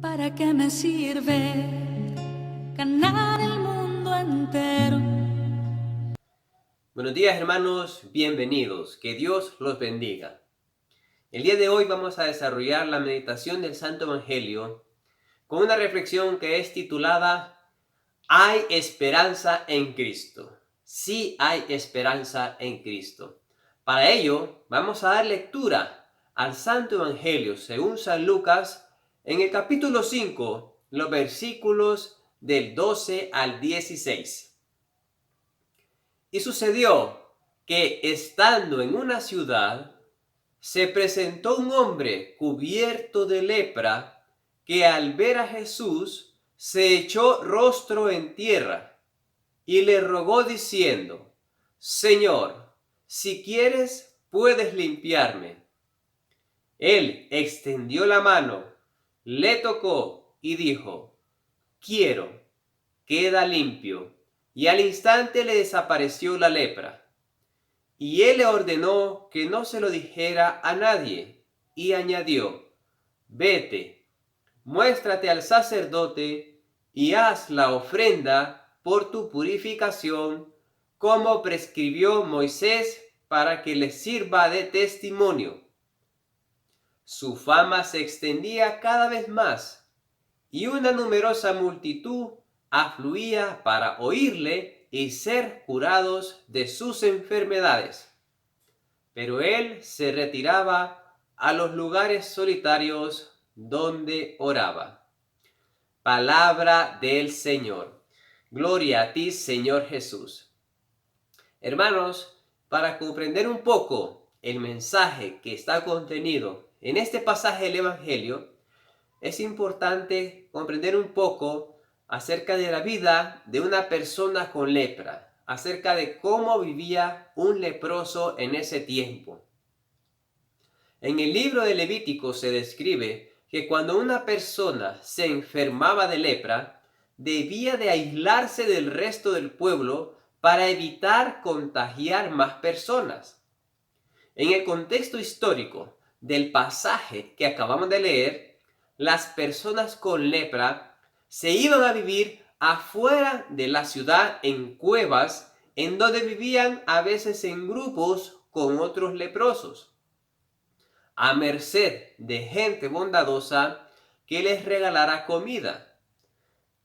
¿Para qué me sirve ganar el mundo entero? Buenos días, hermanos, bienvenidos, que Dios los bendiga. El día de hoy vamos a desarrollar la meditación del Santo Evangelio con una reflexión que es titulada ¿Hay esperanza en Cristo? Sí hay esperanza en Cristo. Para ello vamos a dar lectura al Santo Evangelio según San Lucas en el capítulo 5, los versículos del 12 al 16. Y sucedió que, estando en una ciudad, se presentó un hombre cubierto de lepra, que al ver a Jesús se echó rostro en tierra y le rogó diciendo: Señor, si quieres, puedes limpiarme. Él extendió la mano, le tocó y dijo: quiero, queda limpio. Y al instante le desapareció la lepra. Y él le ordenó que no se lo dijera a nadie, y añadió: vete, muéstrate al sacerdote y haz la ofrenda por tu purificación, como prescribió Moisés, para que les sirva de testimonio. Su fama se extendía cada vez más, y una numerosa multitud afluía para oírle y ser curados de sus enfermedades. Pero él se retiraba a los lugares solitarios donde oraba. Palabra del Señor. Gloria a ti, Señor Jesús. Hermanos, para comprender un poco el mensaje que está contenido en este pasaje del Evangelio, es importante comprender un poco acerca de la vida de una persona con lepra, acerca de cómo vivía un leproso en ese tiempo. En el libro de Levítico se describe que cuando una persona se enfermaba de lepra, debía de aislarse del resto del pueblo para evitar contagiar más personas. En el contexto histórico del pasaje que acabamos de leer, las personas con lepra se iban a vivir afuera de la ciudad en cuevas, en donde vivían a veces en grupos con otros leprosos, a merced de gente bondadosa que les regalara comida.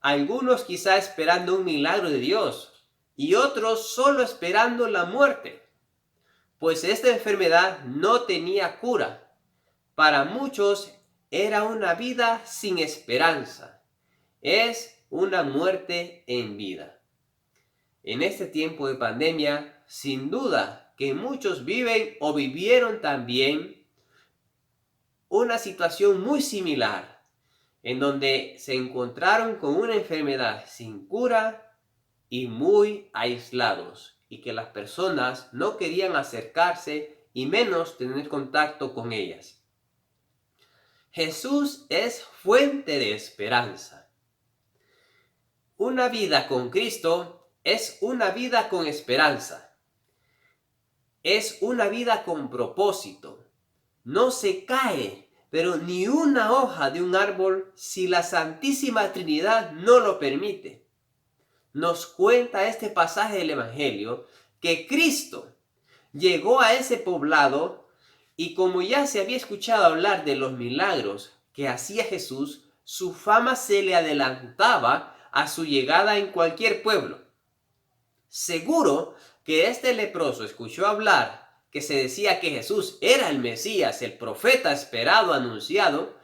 Algunos quizá esperando un milagro de Dios y otros solo esperando la muerte, pues esta enfermedad no tenía cura. Para muchos era una vida sin esperanza. Es una muerte en vida. En este tiempo de pandemia, sin duda que muchos viven o vivieron también una situación muy similar, en donde se encontraron con una enfermedad sin cura y muy aislados, y que las personas no querían acercarse y menos tener contacto con ellas. Jesús es fuente de esperanza. Una vida con Cristo es una vida con esperanza. Es una vida con propósito. No se cae, pero ni una hoja de un árbol si la Santísima Trinidad no lo permite. Nos cuenta este pasaje del Evangelio que Cristo llegó a ese poblado y, como ya se había escuchado hablar de los milagros que hacía Jesús, su fama se le adelantaba a su llegada en cualquier pueblo. Seguro que este leproso escuchó hablar que se decía que Jesús era el Mesías, el profeta esperado, anunciado,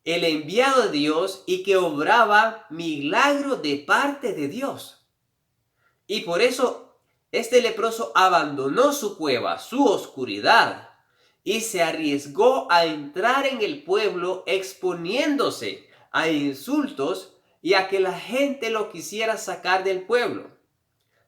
el enviado de Dios, y que obraba milagro de parte de Dios. Y por eso este leproso abandonó su cueva, su oscuridad, y se arriesgó a entrar en el pueblo, exponiéndose a insultos y a que la gente lo quisiera sacar del pueblo.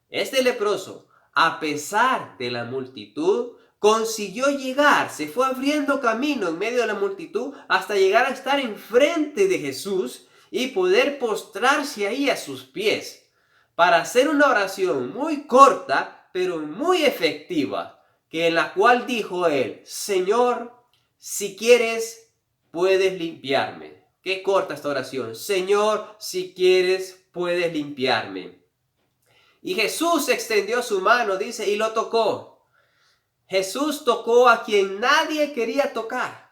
Este leproso, a pesar de la multitud, consiguió llegar, se fue abriendo camino en medio de la multitud hasta llegar a estar enfrente de Jesús y poder postrarse ahí a sus pies para hacer una oración muy corta, pero muy efectiva, que en la cual dijo él: Señor, si quieres, puedes limpiarme. Qué corta esta oración. Señor, si quieres, puedes limpiarme. Y Jesús extendió su mano, dice, y lo tocó. Jesús tocó a quien nadie quería tocar.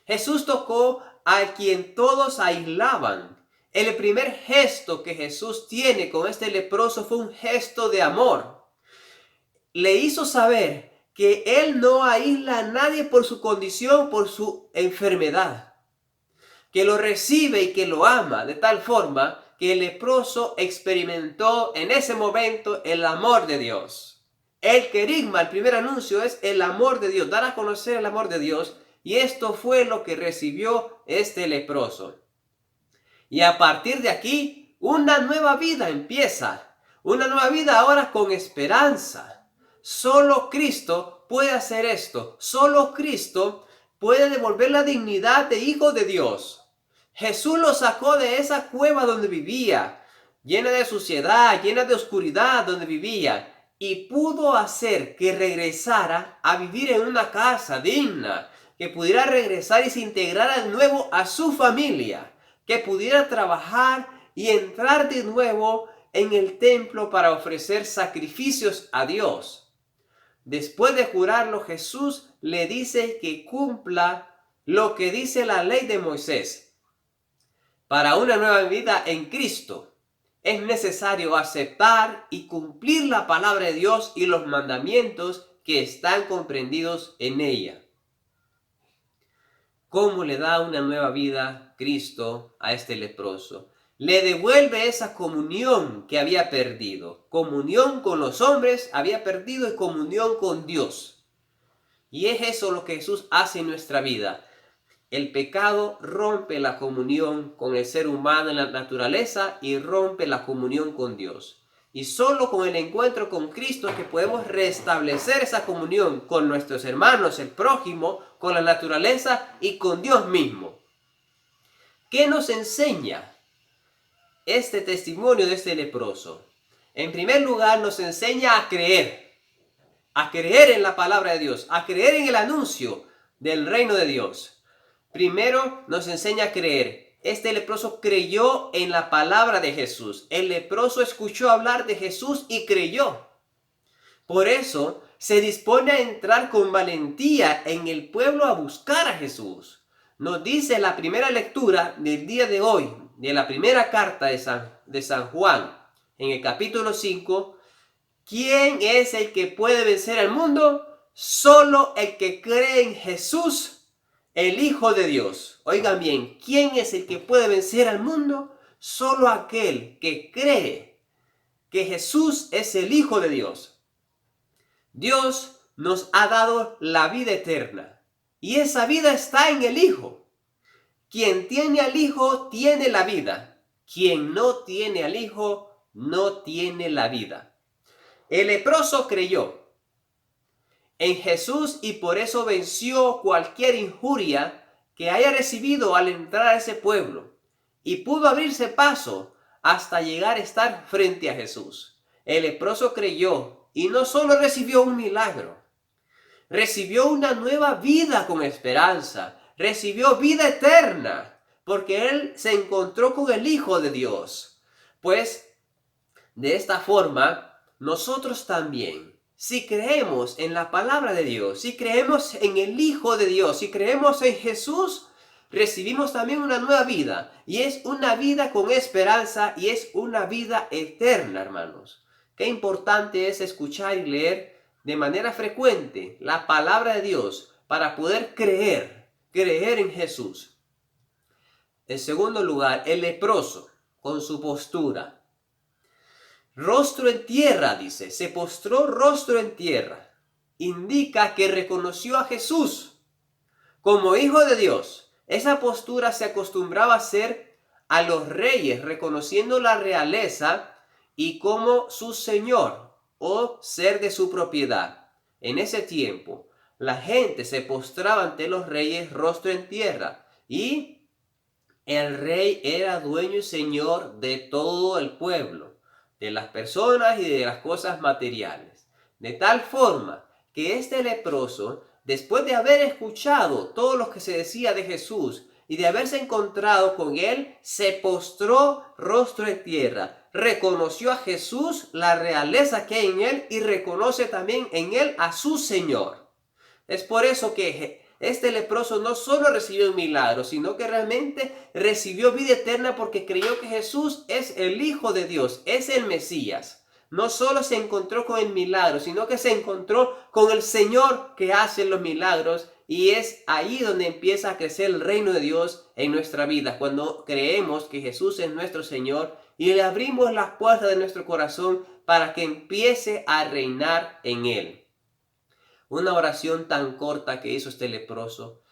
Jesús tocó a quien todos aislaban. El primer gesto que Jesús tiene con este leproso fue un gesto de amor. Le hizo saber que Él no aísla a nadie por su condición, por su enfermedad. Que lo recibe y que lo ama de tal forma que el leproso experimentó en ese momento el amor de Dios. El querigma, el primer anuncio, es el amor de Dios, dar a conocer el amor de Dios. Y esto fue lo que recibió este leproso. Y a partir de aquí, una nueva vida empieza. Una nueva vida ahora con esperanza. Solo Cristo puede hacer esto. Solo Cristo puede devolver la dignidad de hijo de Dios. Jesús lo sacó de esa cueva donde vivía, llena de suciedad, llena de oscuridad donde vivía, y pudo hacer que regresara a vivir en una casa digna, que pudiera regresar y se integrara de nuevo a su familia, que pudiera trabajar y entrar de nuevo en el templo para ofrecer sacrificios a Dios. Después de curarlo, Jesús le dice que cumpla lo que dice la ley de Moisés. Para una nueva vida en Cristo es necesario aceptar y cumplir la palabra de Dios y los mandamientos que están comprendidos en ella. ¿Cómo le da una nueva vida Cristo a este leproso? Le devuelve esa comunión que había perdido. Comunión con los hombres había perdido y comunión con Dios. Y es eso lo que Jesús hace en nuestra vida. El pecado rompe la comunión con el ser humano en la naturaleza y rompe la comunión con Dios. Y solo con el encuentro con Cristo es que podemos restablecer esa comunión con nuestros hermanos, el prójimo, con la naturaleza y con Dios mismo. ¿Qué nos enseña este testimonio de este leproso? En primer lugar, nos enseña a creer en la palabra de Dios, a creer en el anuncio del reino de Dios. Primero nos enseña a creer. Este leproso creyó en la palabra de Jesús. El leproso escuchó hablar de Jesús y creyó. Por eso se dispone a entrar con valentía en el pueblo a buscar a Jesús. Nos dice la primera lectura del día de hoy, de la primera carta de San Juan, en el capítulo 5, ¿quién es el que puede vencer al mundo? Solo el que cree en Jesús, el Hijo de Dios. Oigan bien, ¿quién es el que puede vencer al mundo? Solo aquel que cree que Jesús es el Hijo de Dios. Dios nos ha dado la vida eterna y esa vida está en el Hijo. Quien tiene al Hijo tiene la vida. Quien no tiene al Hijo no tiene la vida. El leproso creyó en Jesús y por eso venció cualquier injuria que haya recibido al entrar a ese pueblo y pudo abrirse paso hasta llegar a estar frente a Jesús. El leproso creyó y no solo recibió un milagro, recibió una nueva vida con esperanza, recibió vida eterna porque él se encontró con el Hijo de Dios. Pues de esta forma nosotros también, si creemos en la palabra de Dios, si creemos en el Hijo de Dios, si creemos en Jesús, recibimos también una nueva vida. Y es una vida con esperanza y es una vida eterna, hermanos. Qué importante es escuchar y leer de manera frecuente la palabra de Dios para poder creer en Jesús. En segundo lugar, el leproso con su postura. Rostro en tierra, dice, se postró rostro en tierra. Indica que reconoció a Jesús como Hijo de Dios. Esa postura se acostumbraba a hacer a los reyes, reconociendo la realeza y como su señor o ser de su propiedad. En ese tiempo, la gente se postraba ante los reyes rostro en tierra y el rey era dueño y señor de todo el pueblo, de las personas y de las cosas materiales. De tal forma que este leproso, después de haber escuchado todo lo que se decía de Jesús y de haberse encontrado con él, se postró rostro en tierra, reconoció a Jesús, la realeza que hay en él, y reconoce también en él a su Señor. Es por eso que este leproso no solo recibió un milagro, sino que realmente recibió vida eterna porque creyó que Jesús es el Hijo de Dios, es el Mesías. No solo se encontró con el milagro, sino que se encontró con el Señor que hace los milagros. Y es ahí donde empieza a crecer el reino de Dios en nuestra vida, cuando creemos que Jesús es nuestro Señor y le abrimos las puertas de nuestro corazón para que empiece a reinar en él. Una oración tan corta que hizo este leproso,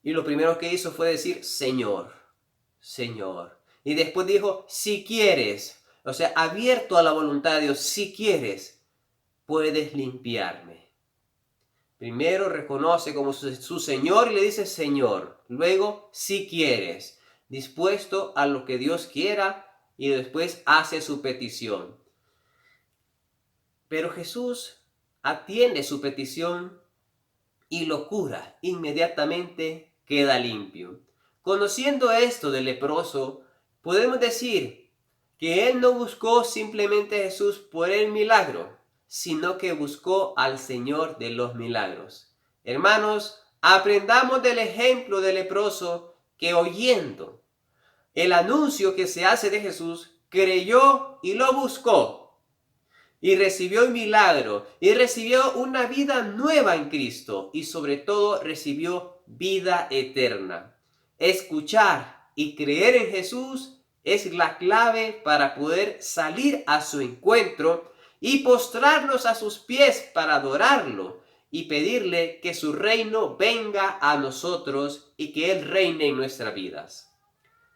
y lo primero que hizo fue decir Señor, Señor. Y después dijo, si quieres, o sea, abierto a la voluntad de Dios, si quieres, puedes limpiarme. Primero reconoce como su Señor y le dice Señor. Luego, si quieres, dispuesto a lo que Dios quiera, y después hace su petición. Pero Jesús atiende su petición y lo cura. Inmediatamente queda limpio. Conociendo esto del leproso, podemos decir que él no buscó simplemente a Jesús por el milagro, sino que buscó al Señor de los milagros. Hermanos, aprendamos del ejemplo del leproso que oyendo el anuncio que se hace de Jesús, creyó y lo buscó. Y recibió el milagro, y recibió una vida nueva en Cristo, y sobre todo recibió vida eterna. Escuchar y creer en Jesús es la clave para poder salir a su encuentro y postrarnos a sus pies para adorarlo y pedirle que su reino venga a nosotros y que Él reine en nuestras vidas.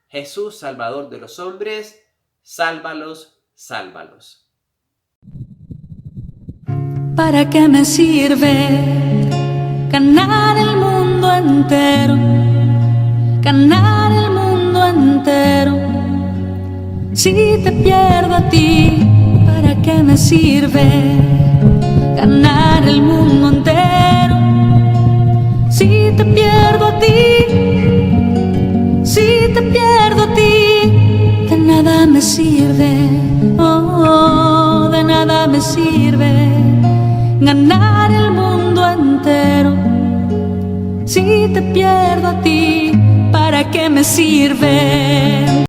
Jesús, Salvador de los hombres, sálvalos, sálvalos. ¿Para qué me sirve ganar el mundo entero? Ganar el mundo entero. Si te pierdo a ti, ¿para qué me sirve ganar el mundo entero? Si te pierdo a ti, si te pierdo a ti, de nada me sirve, oh, de nada me sirve ganar el mundo entero. Si te pierdo a ti, ¿para qué me sirve?